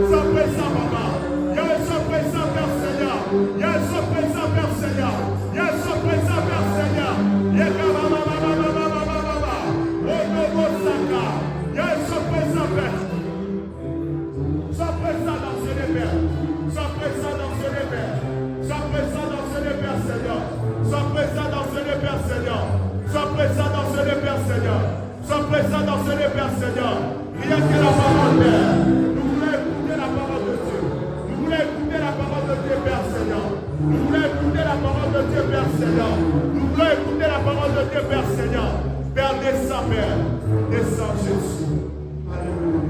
Sois présent, papa. Sois présent, Père Seigneur. Sois présent, Père Seigneur. Sois présent, Père Seigneur. Sois présent, Père. Sois présent dans ce Père. Sois présent dans ce Père. Sois présent dans ce Père Seigneur. Sois présent dans ce Père Seigneur. Sois présent dans ce Père Seigneur. Sois présent dans ce Père Seigneur. Rien que la parole, Père. Nous voulons écouter la parole de Dieu. Nous voulons écouter la parole de Dieu, Père Seigneur. Nous voulons écouter la parole de Dieu, Père Seigneur. Nous voulons écouter la parole de Dieu, Père Seigneur. Père, descends, Père. Descends, Jésus. Alléluia.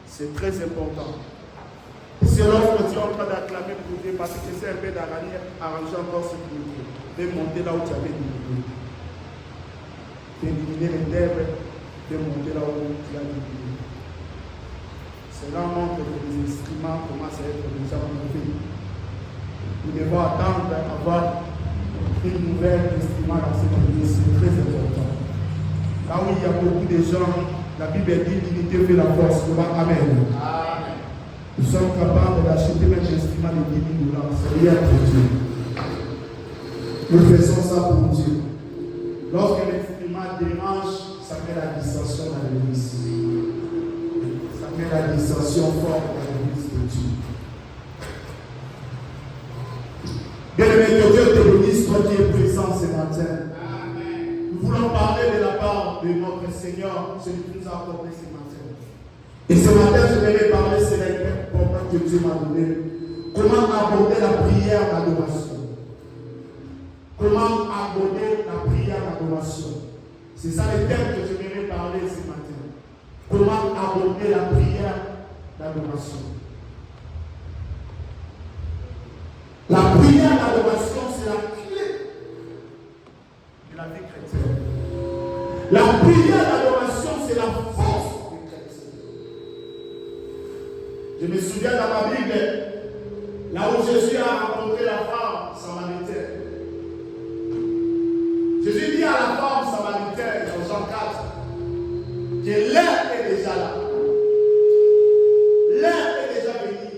C'est très important. C'est lorsque tu es en train d'acclamer pour Dieu, parce que c'est un peu d'arranger encore ce qui est. De monter là où tu avais diminué. D'éliminer les lèvres, de monter là où tu as diminué. Cela montre que les instruments commencent à être déjà montés. Nous devons attendre d'avoir une nouvelle instrument dans cette église. C'est très important. Là où il y a beaucoup de gens, la Bible dit l'unité fait la force. Amen. Amen. Nous sommes capables d'acheter même l'instrument de 10 000 $. C'est rien pour Dieu. Nous faisons ça pour Dieu. Lorsque l'instrument dérange, ça met la dissension dans l'église. Ça met la dissension forte dans l'église de Dieu. Bien-aimé, que Dieu te bénisse, toi qui es présent ce matin. Nous voulons parler de la part de notre Seigneur, celui qui nous a accordé ce matin. Et ce matin, je vais parler, c'est l'important que Dieu m'a donné. Comment aborder la prière d'adoration. Comment aborder la prière d'adoration. C'est ça le thème que je vais parler ce matin. Comment aborder la prière d'adoration. La prière d'adoration, c'est la clé de la vie chrétienne. La prière d'adoration, c'est la force du chrétien. Je me souviens dans ma Bible, là où Jésus a rencontré la femme samaritaine. Jésus dit à la femme samaritaine, dans Jean 4, que l'heure est déjà là. L'heure est déjà venue.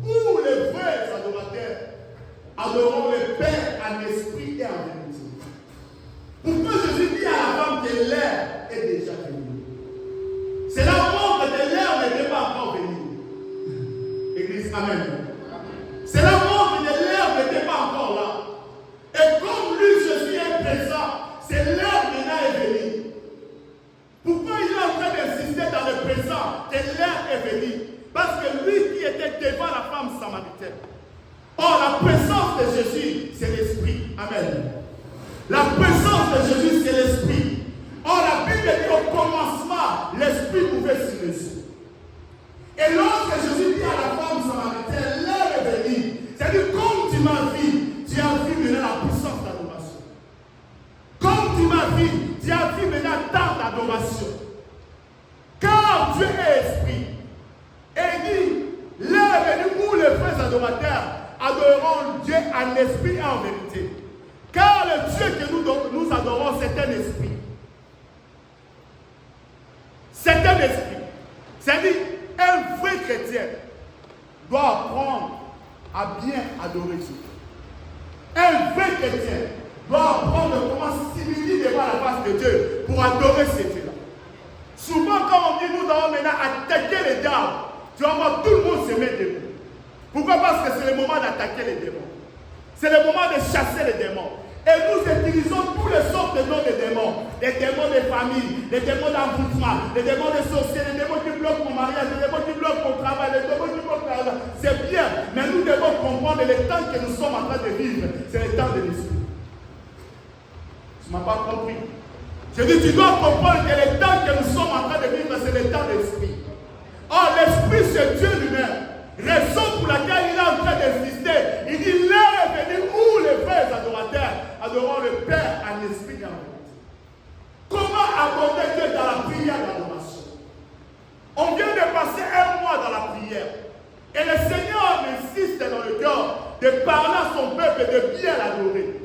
Où les vrais adorateurs adorons le Père en esprit et en vérité. Pourquoi Jésus dit à la femme que l'heure est déjà venue? C'est la montre que l'heure n'est pas encore venue. Église, amen. C'est la montre que l'heure n'était pas encore là. Et comme lui, Jésus est présent, c'est l'heure maintenant est venue. Jésus. Et lorsque Jésus dit à la femme samaritaine, l'heure est venue, c'est-à-dire comme tu m'as vu, tu as vu maintenant la puissance d'adoration. Comme tu m'as vu, tu as vu maintenant tant d'adoration. Car Dieu est esprit. Et il dit, l'heure est venue où les vrais adorateurs adoreront Dieu en esprit et en vérité. Car le Dieu que nous adorons, c'est un esprit. C'est un esprit. C'est-à-dire, un vrai chrétien doit apprendre à bien adorer Dieu. Un vrai chrétien doit apprendre comment s'humilier devant la face de Dieu pour adorer ce Dieu-là. Souvent, quand on dit nous devons maintenant attaquer les diables, tu vas voir tout le monde se met debout. Pourquoi? Parce que c'est le moment d'attaquer les démons. C'est le moment de chasser les démons. Et nous utilisons tous les sortes de noms de démons. Les démons de famille, les démons d'envoûtement, les démons de sorciers, les démons qui bloquent mon mariage, les démons qui bloquent mon travail, les démons qui bloquent mon travail. C'est bien, mais nous devons comprendre le temps que nous sommes en train de vivre. C'est le temps de l'esprit. Tu ne m'as pas compris. Je dis, tu dois comprendre que le temps que nous sommes en train de vivre, c'est le temps de l'esprit. Or, l'esprit, c'est Dieu lui-même. Raison pour laquelle il est en train d'exister. Il dit, l'heure est venue où les vrais adorateurs adoreront le Père en esprit et en vérité. Comment aborder Dieu dans la prière d'adoration? On vient de passer un mois dans la prière. Et le Seigneur insiste dans le cœur de parler à son peuple et de bien l'adorer.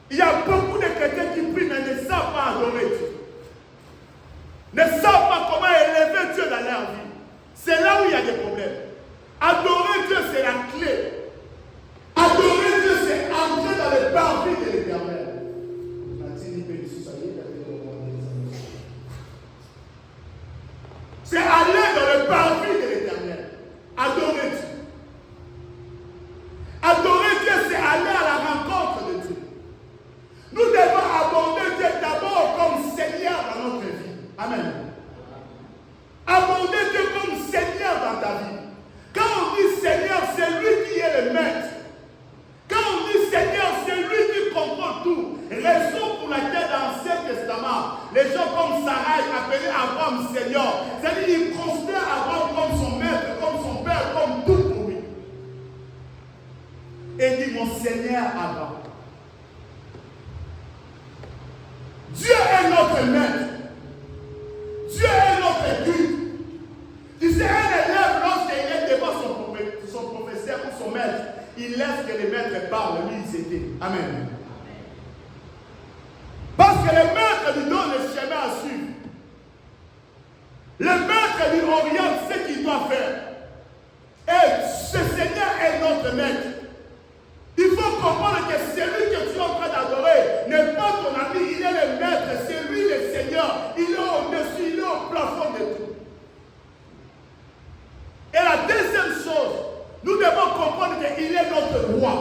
Il y a beaucoup de chrétiens qui prient mais ne savent pas adorer Dieu. Ne savent pas comment élever Dieu dans leur vie. C'est là où il y a des problèmes. Adorer Dieu, c'est la clé. Adorer Dieu, c'est entrer dans le parvis de l'Éternel. C'est aller dans le parvis de l'Éternel. Adorer Dieu. Adorer Dieu, c'est aller à la rencontre de Dieu. Nous devons aborder Dieu d'abord comme Seigneur dans notre vie. Amen. Aborder Dieu comme Seigneur dans ta vie. Quand on dit Seigneur, c'est lui qui est le maître. Quand on dit Seigneur, c'est lui qui contrôle tout. Raison pour laquelle dans l'Ancien Testament, les gens comme Sarai appelaient Abraham Seigneur. C'est-à-dire qu'ils considèrent Abraham comme son maître, comme son père, comme tout pour lui. Et dit mon Seigneur Abraham. Dieu est notre maître. Dieu est notre guide. Tu sais, un élève, lorsqu'il est devant son professeur ou son maître, il laisse que les maîtres parlent, lui il s'était. Amen. Parce que le maître lui donne le chemin à suivre. Le maître lui oriente ce qu'il doit faire. Et ce Seigneur est notre maître. Il faut comprendre que celui que tu es en train d'adorer n'est pas ton ami, il est le maître, c'est lui le Seigneur. Il est au-dessus, il est au plafond de tout. Et la deuxième chose, nous devons comprendre qu'il est notre roi.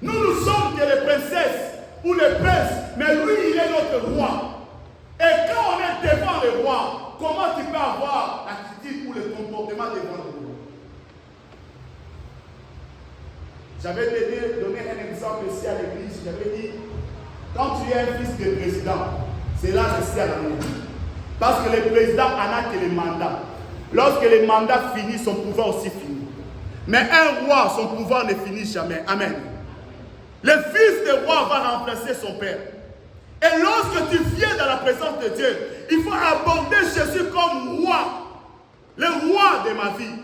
Nous sommes que les princesses ou les princes, mais lui, il est notre roi. Et quand on est devant le roi, comment tu peux avoir l'attitude ou le comportement devant le roi? J'avais donné un exemple ici à l'église. J'avais dit, quand tu es un fils de président, c'est là que c'est à la maison. Parce que le président en a que les mandats. Lorsque les mandats finissent, son pouvoir aussi finit. Mais un roi, son pouvoir ne finit jamais. Amen. Le fils de roi va remplacer son père. Et lorsque tu viens dans la présence de Dieu, il faut aborder Jésus comme roi. Le roi de ma vie.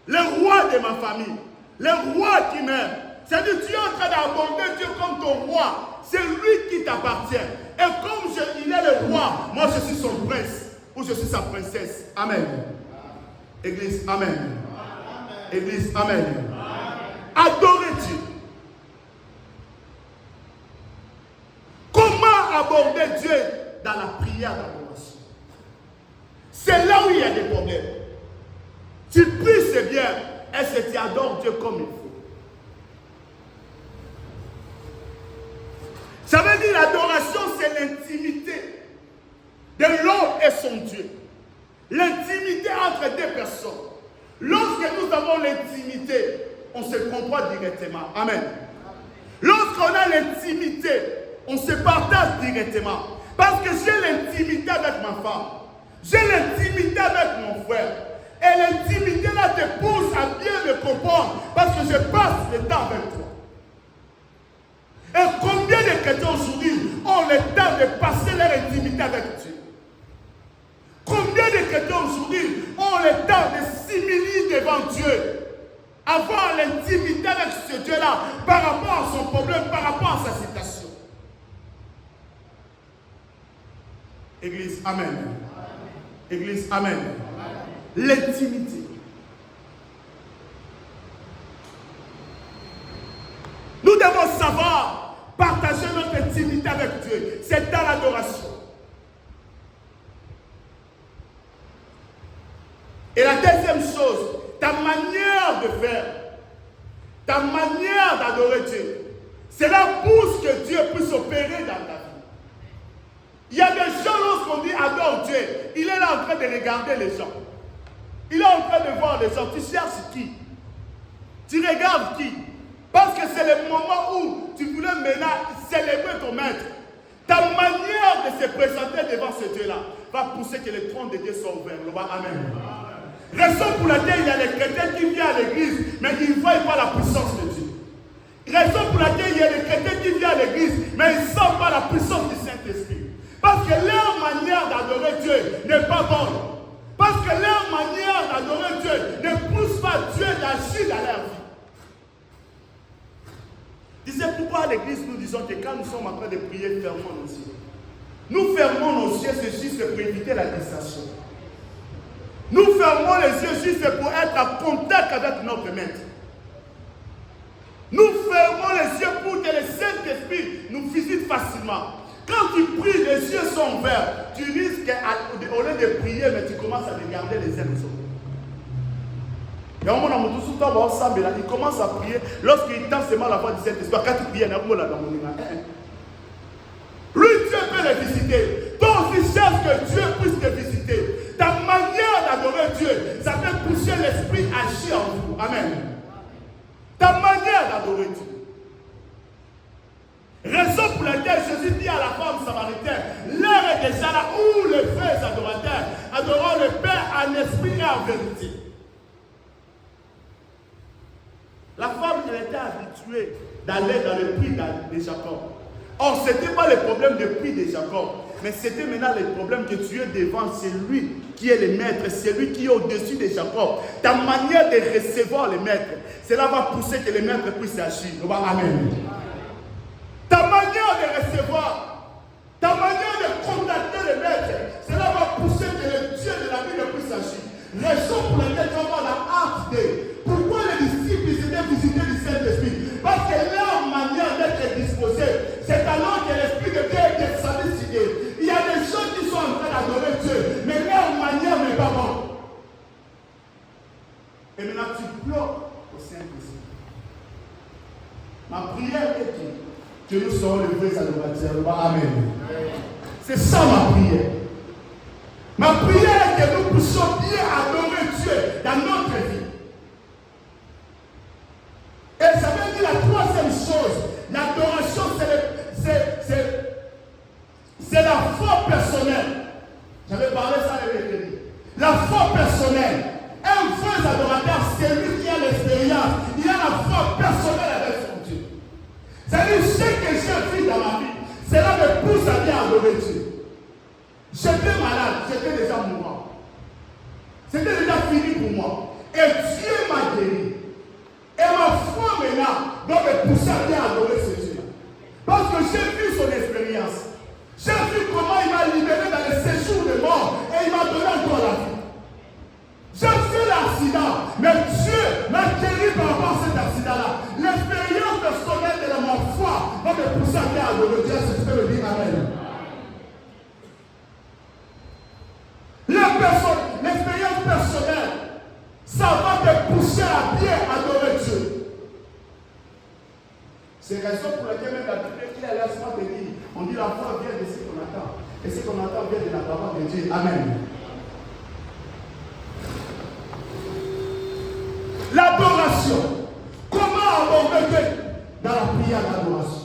Le roi de ma famille. Le roi qui m'aime. C'est-à-dire tu es en train d'aborder Dieu comme ton roi. C'est lui qui t'appartient. Et comme il est le roi, moi je suis son prince. Ou je suis sa princesse. Amen. Église, amen. Église, amen. Adorer Dieu. Comment aborder Dieu dans la prière d'adoration? C'est là où il y a des problèmes. Tu pries, c'est bien. Est-ce que tu adores Dieu comme il faut? Ça veut dire l'adoration, c'est l'intimité de l'homme et son Dieu. L'intimité entre deux personnes. Lorsque nous avons l'intimité, on se comprend directement. Amen. Lorsqu'on a l'intimité, on se partage directement. Parce que j'ai l'intimité avec ma femme. J'ai l'intimité avec mon frère. Et l'intimité là te pousse à bien me comprendre parce que je passe le temps avec toi. Et combien de chrétiens aujourd'hui ont le temps de passer leur intimité avec Dieu? Combien de chrétiens aujourd'hui ont le temps de s'humilier devant Dieu, avoir l'intimité avec ce Dieu-là par rapport à son problème, par rapport à sa situation? Église, amen. Église, amen. L'intimité. Nous devons savoir partager notre intimité avec Dieu. C'est dans l'adoration. Et la deuxième chose, ta manière de faire, ta manière d'adorer Dieu, cela pousse que Dieu puisse opérer dans ta vie. Il y a des gens, lorsqu'on dit adore Dieu, il est là en train de regarder les gens. Il est en train de voir les gens. Tu cherches qui? Tu regardes qui? Parce que c'est le moment où tu voulais maintenant célébrer ton maître. Ta manière de se présenter devant ce Dieu-là va pousser que le trône de Dieu soit ouvert. Amen. Raison pour laquelle il y a des chrétiens qui viennent à l'église, mais qui ne voient pas la puissance de Dieu. Raison pour laquelle il y a des chrétiens qui viennent à l'église, mais ils ne sentent pas la puissance du Saint-Esprit. Parce que leur manière d'adorer Dieu n'est pas bonne. Parce que leur manière d'adorer Dieu ne pousse pas Dieu d'agir dans leur vie. Disais pourquoi à l'église nous disons que quand nous sommes en train de prier, fermons nos yeux. Nous fermons nos yeux, c'est juste pour éviter la distraction. Nous fermons les yeux juste pour être en contact avec notre maître. Nous fermons les yeux pour que le Saint-Esprit nous visite facilement. Quand tu pries, les yeux sont ouverts. Tu risques, au lieu de prier, mais tu commences à regarder les uns les autres. Et au moment où il commence à prier, lorsqu'il entend seulement la voix du Saint-Esprit, quand tu pries, il y a un lui, Dieu peut le visiter. Toi aussi, cherche que Dieu puisse te visiter. Ta manière d'adorer Dieu, ça peut pousser l'Esprit à agir en vous. Amen. Ta manière d'adorer Dieu. Raison pour laquelle Jésus dit à la femme samaritaine, l'heure est déjà là où les vrais adorateurs adoreront le Père en esprit et en vérité. La femme, elle était habituée d'aller dans le puits de Jacob. Or, ce n'était pas le problème du puits de Jacob, mais c'était maintenant le problème que tu es devant celui qui est le maître, celui qui est au-dessus de Jacob. Ta manière de recevoir le maître, cela va pousser que le maître puisse agir. Amen. Ta manière de recevoir, ta manière de contacter le maître, cela va pousser que le Dieu de la Bible puisse agir. Raison pour laquelle tu vas avoir la hâte de. Pourquoi les disciples étaient visités du Saint-Esprit? Parce que leur manière d'être disposée, c'est alors que l'Esprit de Dieu est décidé. Il y a des gens qui sont en train d'adorer Dieu, mais leur manière n'est pas bonne. Et maintenant tu bloques au Saint-Esprit. Ma prière est que nous serons les vrais adorateurs. Amen. C'est ça ma prière. Ma prière est que nous puissions bien adorer Dieu dans notre vie. Et ça veut dire la troisième chose, l'adoration, c'est la foi personnelle. J'avais parlé ça avec lui. La foi personnelle. Un vrai adorateur, c'est lui qui a l'expérience. Il a la foi personnelle avec son Dieu. C'est-à-dire, ce que j'ai fait dans ma vie, cela me pousse à bien adorer Dieu. J'étais malade, j'étais déjà mourant. C'était déjà fini pour moi. Et Dieu m'a guéri. Et ma foi maintenant doit me pousser à bien adorer ce Dieu. Parce que j'ai vu son expérience. J'ai vu comment il m'a libéré dans le séjour de mort. Et il m'a donné encore la vie. J'ai fait l'accident. Mais Dieu m'a guéri par rapport à cet accident-là. L'expérience personnelle de ma foi va me pousser à bien adorer Dieu. Si tu peux le dire, amen. L'expérience personnelle, ça va te pousser à bien adorer Dieu. C'est la raison pour laquelle même la Bible qui est là ce matin dit, on dit la foi vient de ce qu'on attend. Et ce qu'on attend vient de la parole de Dieu. Amen. L'adoration. Comment aborder Dieu dans la prière d'adoration?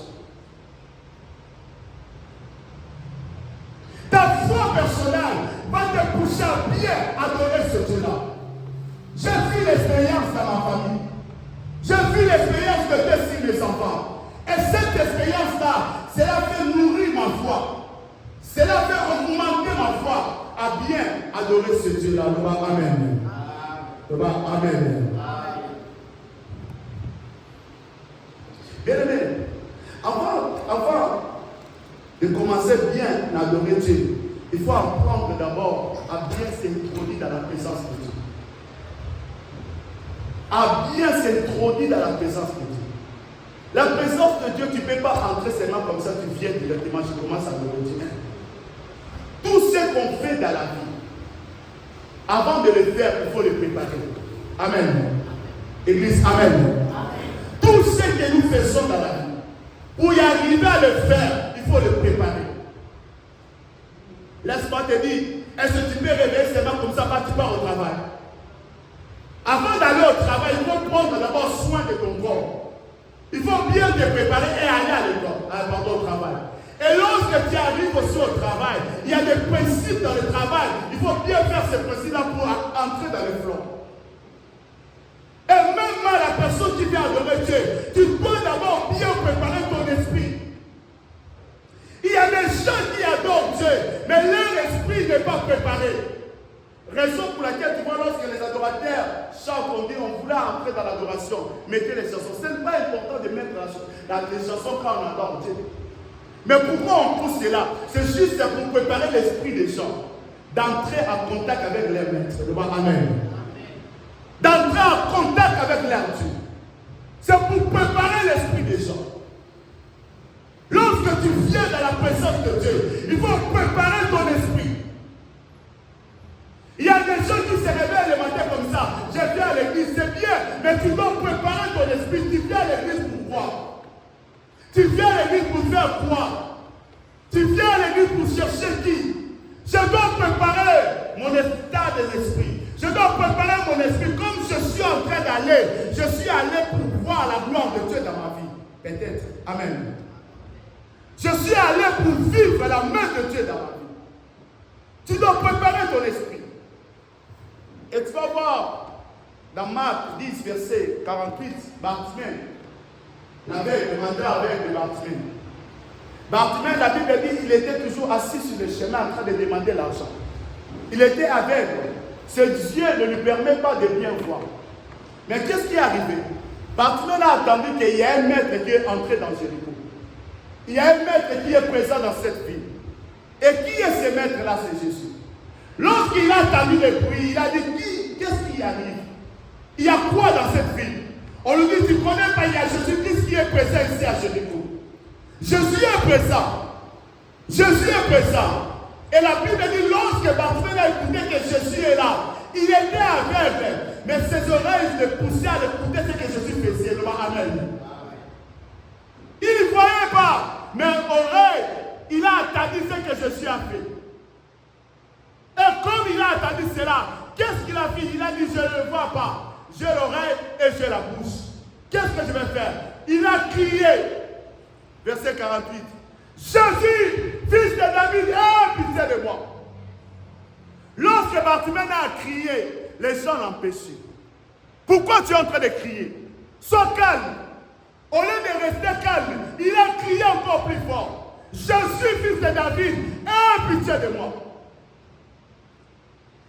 Ta foi personnelle va te pousser j'aime bien adorer ce Dieu-là. J'ai vu l'expérience dans ma famille. J'ai vu l'expérience de Dieu sur mes enfants. Et cette expérience-là, cela fait nourrir ma foi. Cela fait augmenter ma foi à bien adorer ce Dieu-là. Amen. Amen. Bien aimé, avant de commencer bien à adorer Dieu, il faut apprendre d'abord à bien s'introduire dans la présence de Dieu. À bien s'introduire dans la présence de Dieu. La présence de Dieu, tu ne peux pas entrer seulement comme ça, tu viens directement, tu commences à adorer Dieu. Tout ce qu'on fait dans la vie, avant de le faire, il faut le préparer. Amen. Église, amen. Tout ce que nous faisons dans la vie, pour y arriver à le faire, il faut le préparer. Laisse-moi te dire, est-ce que tu peux réveiller seulement comme ça, tu pars au travail? Avant d'aller au travail, il faut prendre d'abord soin de ton corps. Il faut bien te préparer et aller à l'école, au travail. Et lorsque tu arrives aussi au travail, il y a des principes dans le travail. Il faut bien faire ces principes-là pour entrer dans le flot. Et même la personne qui vient adorer Dieu, tu dois d'abord bien préparer ton esprit. Il y a des gens qui adorent Dieu, mais leur esprit n'est pas préparé. Raison pour laquelle tu vois lorsque les adorateurs chantent, on dit on voulait entrer dans l'adoration, mettez les chansons. Ce n'est pas important de mettre les chansons quand on adore Dieu. Mais pourquoi on pousse cela? C'est juste pour préparer l'esprit des gens d'entrer en contact avec les maîtres. Amen. D'entrer en contact avec leur Dieu. C'est pour préparer l'esprit des gens. Lorsque tu viens dans la présence de Dieu, il faut préparer ton esprit. Il y a des gens qui se réveillent le matin comme ça. Je viens à l'église, c'est bien, mais tu dois préparer ton esprit. Tu viens à l'église pour quoi? Tu viens à l'église pour faire quoi? Tu viens à l'église pour chercher qui? Je dois préparer mon état de l'esprit. Je dois préparer mon esprit comme je suis en train d'aller. Je suis allé pour voir la gloire de Dieu dans ma vie. Peut-être. Amen. Je suis allé pour vivre la main de Dieu dans ma vie. Tu dois préparer ton esprit. Et tu vas voir dans Marc 10, verset 48, Bartimée l'aveugle, le mandat aveugle de Bartimée. Bartimée, la Bible dit qu'il était toujours assis sur le chemin en train de demander l'argent. Il était aveugle. Ce Dieu ne lui permet pas de bien voir. Mais qu'est-ce qui est arrivé? Bartimée a attendu qu'il y ait un maître qui est entré dans Jéricho. Il y a un maître qui est présent dans cette ville. Et qui est ce maître-là? C'est Jésus. Lorsqu'il a entendu le bruit, il a dit, qu'est-ce qui arrive? Il y a quoi dans cette ville? On lui dit, tu ne connais pas, il y a Jésus-Christ qui est présent ici à Jéricho. Jésus est présent. Jésus est présent. Et la Bible dit, lorsque Bartimée a écouté que Jésus est là, il était aveugle, mais ses oreilles le poussaient à écouter ce que Jésus faisait. Amen. Il ne voyait pas, mais oreille, il a entendu ce que Jésus a fait. Et comme il a entendu cela, qu'est-ce qu'il a fait? Il a dit, je ne le vois pas. J'ai l'oreille et j'ai la bouche. Qu'est-ce que je vais faire? Il a crié. Verset 48. Jésus, fils de David, aie pitié de moi. Lorsque Bartimée a crié, les gens l'empêchaient. Pourquoi tu es en train de crier? Sois calme. Au lieu de rester calme, il a crié encore plus fort. Jésus, fils de David, aie pitié de moi.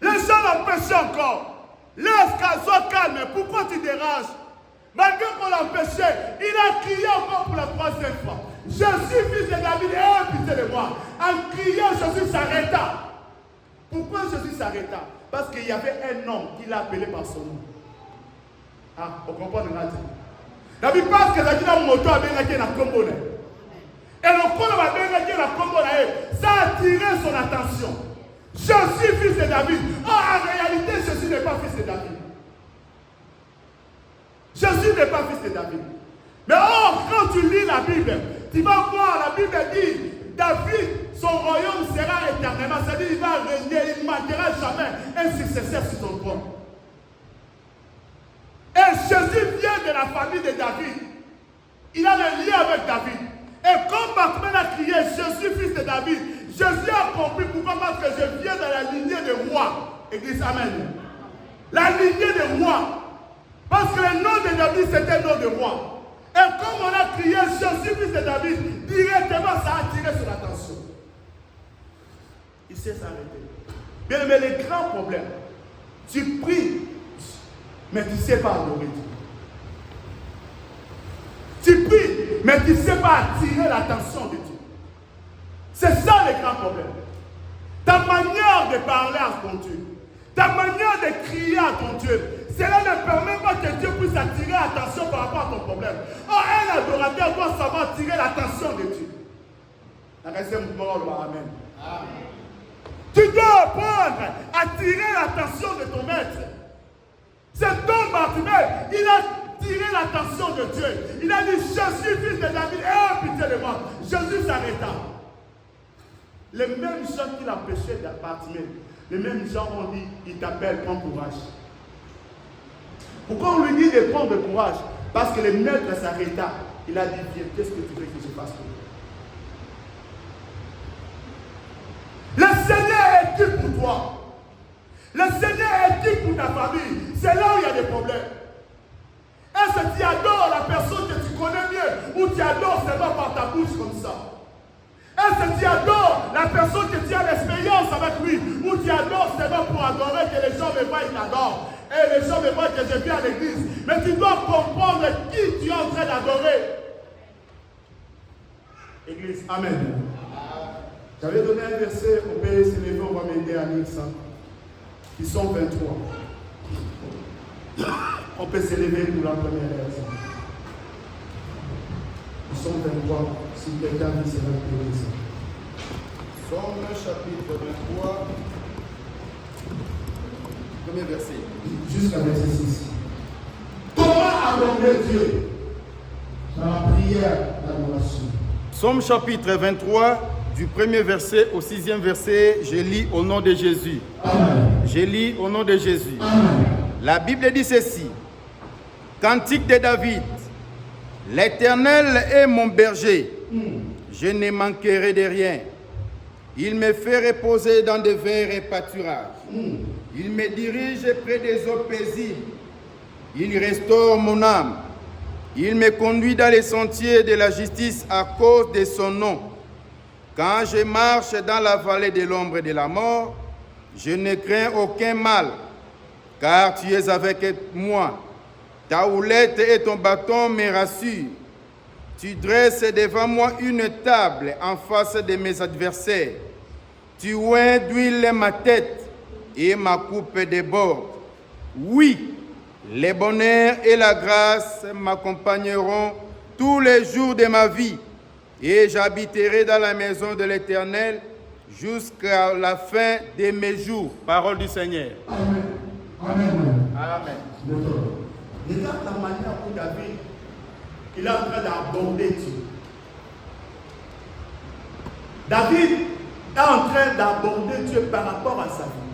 Les gens l'empêchaient encore. Laisse, sois calme. Pourquoi tu déranges? Malgré qu'on l'empêchait, il a crié encore pour la troisième fois. Jésus, fils de David, aie pitié de moi. En criant, Jésus s'arrêta. Pourquoi Jésus s'arrêta? Parce qu'il y avait un homme qui l'a appelé par son nom. Ah, on comprend le matin. La Bible pense que la moto a bien été la combo. Et le corps a bien été la combo. Ça a attiré son attention. Jésus, fils de David. Ah, en réalité, Jésus n'est pas fils de David. Jésus n'est pas fils de David. Mais or, quand tu lis la Bible, tu vas voir, la Bible dit, David, son royaume sera éternellement. C'est-à-dire, il va régner, il ne manquera jamais un successeur sur son trône. Et Jésus vient de la famille de David. Il a le lien avec David. Et comme Bartimée a crié, Jésus, fils de David, Jésus a compris pourquoi, parce que je viens de la lignée de roi. Église, amen. La lignée de roi. Parce que le nom de David, c'était le nom de roi. Et comme on a crié Jésus, fils de David, directement, ça a attiré son attention. Il s'est arrêté. Bien, mais le grand problème, tu pries, mais tu ne sais pas adorer Dieu. Tu pries, mais tu ne sais pas attirer l'attention de Dieu. C'est ça le grand problème. Ta manière de parler à ton Dieu, ta manière de crier à ton Dieu, cela ne permet pas que Dieu puisse attirer l'attention par rapport à ton problème. Or, un adorateur doit savoir attirer l'attention de Dieu. La deuxième mouvement, amen. Amen. Tu dois apprendre à attirer l'attention de ton maître. Cet homme Bartimée, il a tiré l'attention de Dieu. Il a dit, Jésus, fils de David, aie pitié de moi. Jésus s'arrêta. Les mêmes gens qui l'empêchaient Bartimée, les mêmes gens ont dit, il t'appelle, prends courage. Pourquoi on lui dit de prendre courage? Parce que le maître s'arrêta. Il a dit, viens, qu'est-ce que tu veux que je fasse pour toi? Le Seigneur est qui pour toi? Le Seigneur est qui pour ta famille? C'est là où il y a des problèmes. Est-ce que tu adores la personne que tu connais mieux ou tu adores seulement par ta bouche comme ça? Est-ce que tu adores la personne que tu as l'expérience avec lui ou tu adores seulement pour adorer que les gens me voient et t'adorent? Et les gens me voient que je viens à l'église. Mais tu dois comprendre qui tu es en train d'adorer. Église, amen. J'avais donné un verset, on peut se lever, on va m'aider à lire ça. Ils sont 23. On peut se lever pour la première version. Ils sont 23. Si quelqu'un dit cela, peut lire ça. Somme chapitre 23, premier verset. Jusqu'à verset 6. Comment adorer Dieu? Dans la prière d'adoration. Somme chapitre 23, du premier verset au 6e verset, je lis au nom de Jésus. Amen. Je lis au nom de Jésus. Amen. La Bible dit ceci. Cantique de David. L'Éternel est mon berger. Je ne manquerai de rien. Il me fait reposer dans de verts pâturages. Il me dirige près des eaux paisibles. Il restaure mon âme. Il me conduit dans les sentiers de la justice à cause de son nom. Quand je marche dans la vallée de l'ombre de la mort, je ne crains aucun mal, car tu es avec moi. Ta houlette et ton bâton me rassurent. Tu dresses devant moi une table en face de mes adversaires. Tu oins d'huile ma tête et ma coupe déborde. Oui, le bonheur et la grâce m'accompagneront tous les jours de ma vie. Et j'habiterai dans la maison de l'Éternel jusqu'à la fin de mes jours. Parole du Seigneur. Amen. Amen. Amen. Regarde la manière où David, il est en train d'aborder Dieu. David est en train d'aborder Dieu par rapport à sa vie.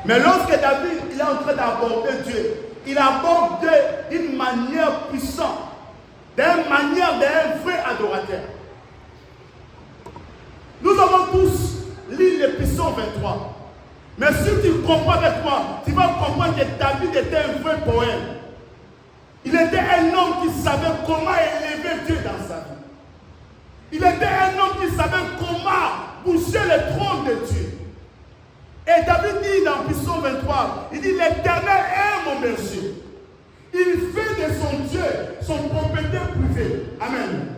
Mais lorsque David il est en train d'aborder Dieu, il aborde d'une manière puissante. D'une manière d'un vrai adorateur. Nous avons tous lu le psaume 23. Mais si tu comprends avec moi, tu vas comprendre que David était un vrai poète. Il était un homme qui savait comment élever Dieu dans sa vie. Il était un homme qui savait comment bouger le trône de Dieu. Et David dit dans psaume 23, il dit, l'Éternel est mon berger. Il fait de son Dieu son propriétaire privé. Amen.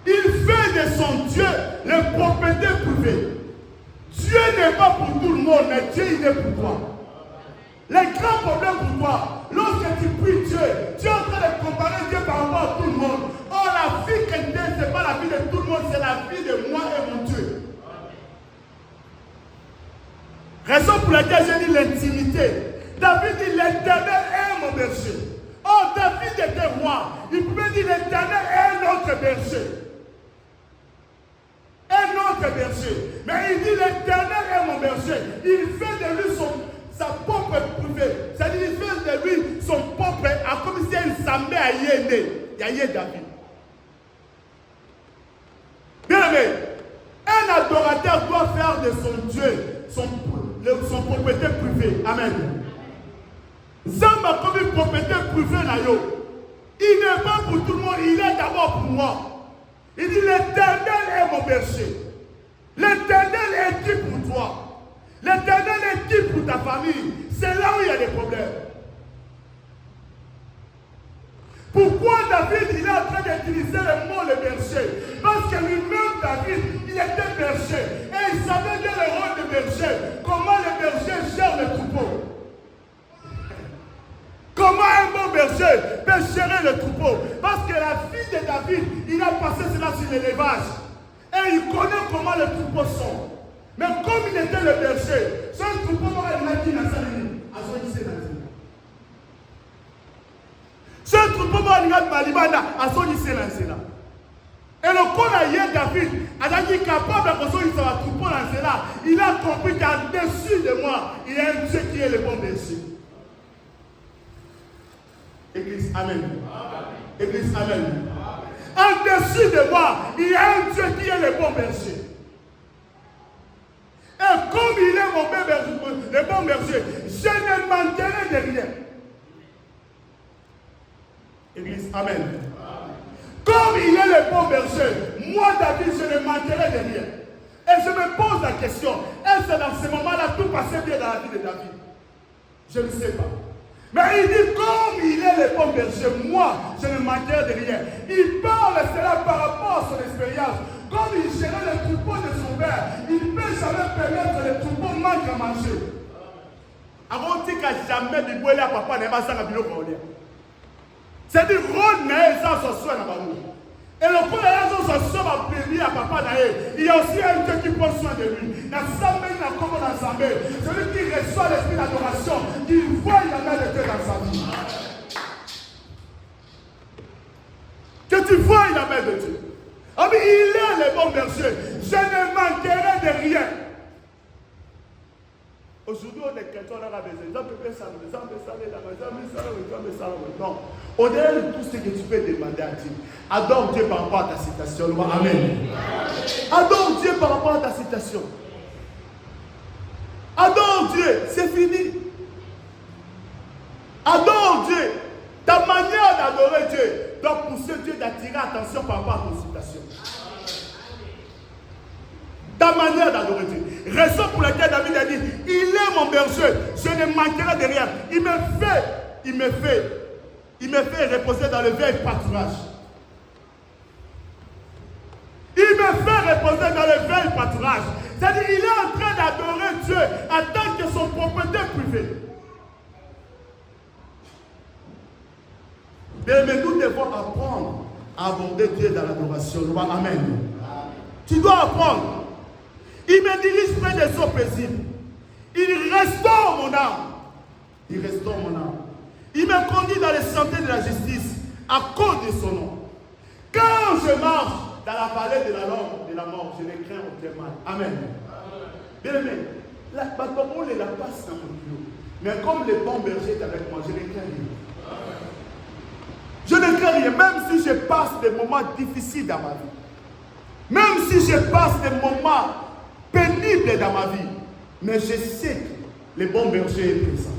Il fait de son Dieu le propriétaire privé. Dieu n'est pas pour tout le monde, mais Dieu il est pour toi. Le grand problème pour toi, lorsque tu pries Dieu, tu es en train de comparer Dieu par rapport à tout le monde. Or, la vie chrétienne, ce n'est pas la vie de tout le monde, c'est la vie de moi et mon Dieu. Raison pour laquelle j'ai dit l'intimité. David dit, l'Éternel est mon berger. Or, David était roi. Il pouvait dire, l'Éternel est notre berger. Un autre berger. Mais il dit, l'Éternel est mon berger. Il fait de lui sa propre privée. C'est-à-dire, il fait de lui son propre, comme si il semblait à Yéné. David. Bien aimé, un adorateur doit faire de son Dieu son propriété privée. Amen. Zamba comme une propriété privée. Il n'est pas pour tout le monde, il est d'abord pour moi. Il dit l'Éternel est mon berger. L'Éternel est qui pour toi? L'Éternel est qui pour ta famille? C'est là où il y a des problèmes. Pourquoi David il est en train d'utiliser le mot le berger? Parce que lui-même David, il était berger. Et il savait bien le rôle de berger. Comment le berger gère le troupeau. Comment un bon berger peut gérer le troupeau? Parce que la fille de David, il a passé cela sur l'élevage. Et il connaît comment les troupeaux sont. Mais comme il était le berger, ce troupeau il a dit dans sa ligne. Ce troupeau il a dit à son lycée. Et le collier David, il a dit capable de construire son troupeau dans cela. Il a compris qu'en-dessus de moi, il y a un Dieu qui est le bon berger. Église, amen. Église, amen. En-dessus de moi, il y a un Dieu qui est le bon berger. Et comme il est mon berger, le bon berger, je ne manquerai de rien. Église, amen. Comme il est le bon berger, moi David, je ne manquerai de rien. Et je me pose la question, est-ce que dans ce moment-là, tout passait bien dans la vie de David? Je ne sais pas. Mais il dit, comme il est le bon berger, moi, je ne manquerai de rien. Il parle cela par rapport à son expérience. Comme il gérait le troupeau de son père, il ne peut jamais permettre que le troupeau manque à manger. Avant qu'il n'y ait jamais de boire à papa, il n'y a pas de biloko. C'est-à-dire, Rod n'a pas de soin dans l'amour. Et le coup de la raison, ça sort à plaisir à papa d'ailleurs. Il y a aussi un Dieu qui prend soin de lui. Dans Samé, il y a comme dans Samé. Celui qui reçoit l'esprit d'adoration, il voit la main de Dieu dans sa vie. Que tu vois la main de Dieu. Ah mais il est le bon berger. Je ne manquerai de rien. Aujourd'hui, on est chrétien, on a besoin. Non. Au-delà de tout ce que tu peux demander à Dieu, adore Dieu par rapport à ta citation. Amen. Adore Dieu par rapport à ta citation. Adore Dieu, c'est fini. Adore Dieu. Ta manière d'adorer Dieu doit pousser Dieu d'attirer attention par rapport à ton citation. Ta manière d'adorer Dieu. Raison pour laquelle David a dit, il est mon berger, je ne manquerai de rien. Il me fait reposer dans le vieil pâturage. Il me fait reposer dans le vieil pâturage. C'est-à-dire, il est en train d'adorer Dieu en tant que son propriété privée. Mais nous devons apprendre à aborder Dieu dans l'adoration. Amen. Tu dois apprendre. Il me dirige près des eaux paisibles. Il restaure mon âme. Il restaure mon âme. Il me conduit dans les sentiers de la justice à cause de son nom. Quand je marche dans la vallée de la langue de la mort, je ne crains aucun mal. Amen. Bien aimé, la parole est la passe dans mon cœur. Mais comme le bon berger est avec moi, je ne crains rien. Je ne crains rien, même si je passe des moments difficiles dans ma vie. Même si je passe des moments pénibles dans ma vie. Mais je sais que le bon berger est présent.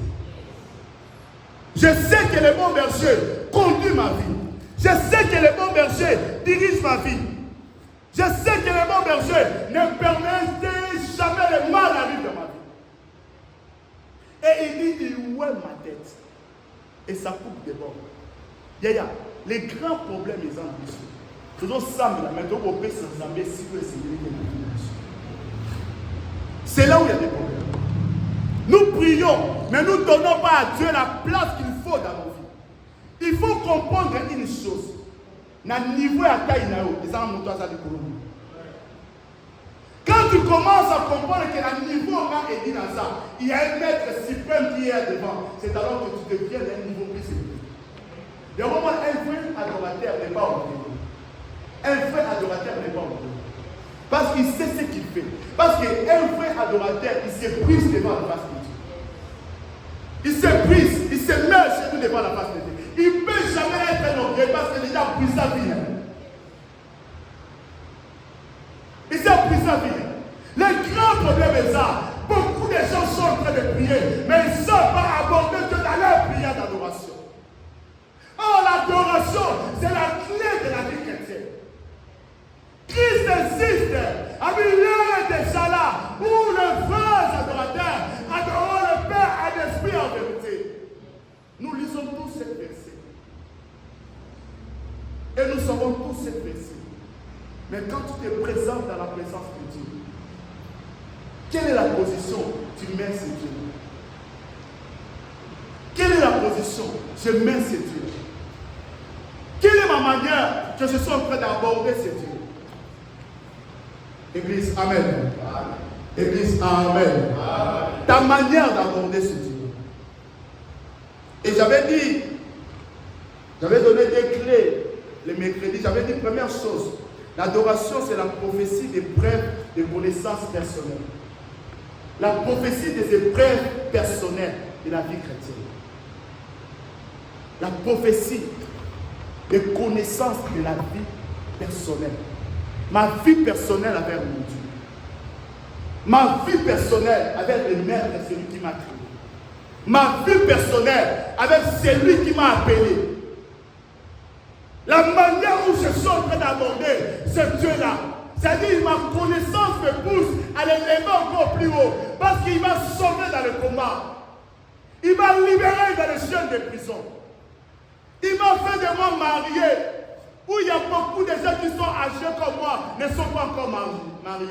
Je sais que le bon berger conduit ma vie. Je sais que le bon berger dirige ma vie. Je sais que le bon berger ne permet jamais le mal arrive dans ma vie. Et il dit, il ouait ma tête. Et ça coupe des bords. Yaya, les grands problèmes, ils ont dit. C'est là où il y a des problèmes. Nous prions, mais nous ne donnons pas à Dieu la place qu'il faut dans nos vies. Il faut comprendre une chose. Quand tu commences à comprendre que le niveau est dit dans ça, il y a un maître suprême qui est devant. C'est alors que tu deviens d'un niveau plus élevé. Il y a vraiment un vrai adorateur n'est pas ordinaire. Un vrai adorateur n'est pas ordinaire. Parce qu'il sait ce qu'il fait. Parce qu'un vrai adorateur, il se brise devant la face de Dieu. Il se brise, il se met chez nous devant la face de Dieu. Il ne peut jamais être un orgueil parce qu'il a déjà pris sa vie. Il s'est pris sa vie. Le grand problème est ça. Beaucoup de gens sont en train de prier, mais ils ne savent pas aborder Dieu dans leur prière d'adoration. Or, l'adoration, c'est la clé de la vie chrétienne. Christ existe. L'heure est déjà là où les vrais adorateurs adoreront le Père en esprit et en vérité. Nous lisons tous cette verset. Et nous savons tous cette verset. Mais quand tu te présentes dans la présence de Dieu, quelle est la position? Tu mets ce Dieu. Quelle est la position? Je mets ce Dieu. Quelle est ma manière que je suis en train d'aborder ce Dieu? Église, amen. Église, amen. Ta manière d'aborder ce Dieu. Et j'avais donné des clés les mercredis. J'avais dit, première chose, l'adoration, c'est la prophétie des preuves de connaissances personnelles. La prophétie des épreuves personnelles de la vie chrétienne. La prophétie des connaissances de la vie personnelle. Ma vie personnelle avec mon Dieu. Ma vie personnelle avec le Maître et celui qui m'a créé. Ma vie personnelle avec celui qui m'a appelé. La manière où je suis en train d'aborder ce Dieu-là, c'est-à-dire ma connaissance me pousse à l'élever encore plus haut. Parce qu'il m'a sauvé dans le combat. Il m'a libéré dans les chaînes de prison. Il m'a fait de moi marié. Où il y a beaucoup de gens qui sont âgés comme moi, ne sont pas encore mariés.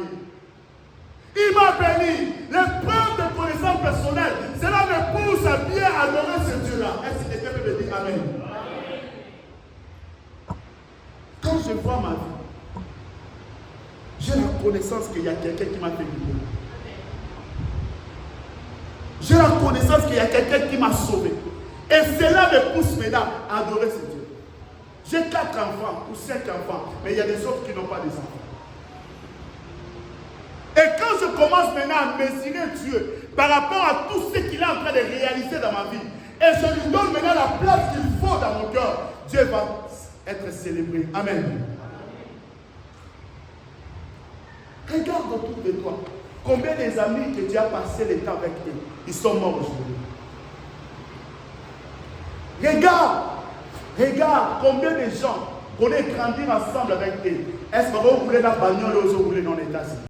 Il m'a béni. L'épreuve de connaissance personnelle, cela me pousse à bien adorer ce Dieu-là. Est-ce que quelqu'un peut me dire amen? Quand je vois ma vie, j'ai la connaissance qu'il y a quelqu'un qui m'a fait vivre. J'ai la connaissance qu'il y a quelqu'un qui m'a sauvé. Et cela me pousse maintenant à adorer ce Dieu. J'ai 4 enfants ou 5 enfants, mais il y a des autres qui n'ont pas des enfants. Et quand je commence maintenant à mesurer Dieu par rapport à tout ce qu'il est en train de réaliser dans ma vie, et je lui donne maintenant la place qu'il faut dans mon cœur, Dieu va être célébré. Amen. Regarde autour de toi. Combien des amis que tu as passé le temps avec eux, ils sont morts aujourd'hui. Regarde combien de gens qu'on est grandir ensemble avec eux. Est-ce que vous voulez la bagnole ou vous voulez dans l'état?